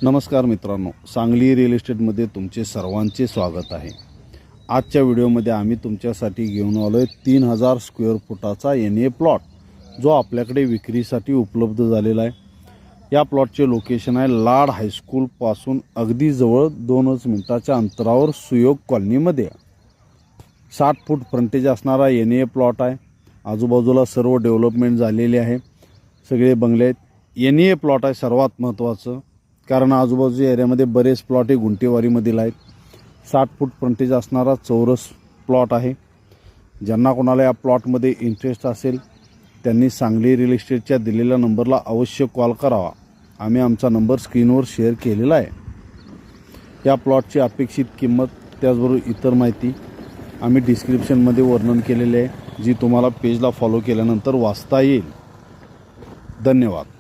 नमस्कार मित्रांनो, सांगली रिअल इस्टेटमध्ये तुमचे सर्वांचे स्वागत आहे। आजच्या व्हिडिओमध्ये आम्ही तुमच्यासाठी घेऊन आलो आहे 3000 स्क्वेअर फुटाचा NA प्लॉट, जो आपल्याकडे विक्रीसाठी उपलब्ध झालेला आहे। या प्लॉटचे लोकेशन आहे लाड हायस्कूलपासून अगदी जवळ 2 मिनिटाच्या अंतरावर सुयोग कॉलनीमध्ये। 60 फूट फ्रंटेज असणारा NA प्लॉट आहे। आजूबाजूला सर्व डेव्हलपमेंट झालेले आहे, सगळे बंगले आहेत। NA प्लॉट आहे सर्वात महत्त्वाचं, कारण आजूबाजूच्या एरियामध्ये बरेच प्लॉट हे गुंठेवारीमधील आहेत। 60 फूट फ्रंटेज असणारा चौरस प्लॉट आहे। ज्यांना कोणाला या प्लॉटमध्ये इंटरेस्ट असेल त्यांनी सांगली रिअल इस्टेटच्या दिलेल्या नंबरला अवश्य कॉल करावा। आम्ही आमचा नंबर स्क्रीनवर शेअर केलेला आहे। या प्लॉटची अपेक्षित किंमत त्याचबरोबर इतर माहिती आम्ही डिस्क्रिप्शनमध्ये वर्णन केलेले आहे, जी तुम्हाला पेजला फॉलो केल्यानंतर वाचता येईल। धन्यवाद।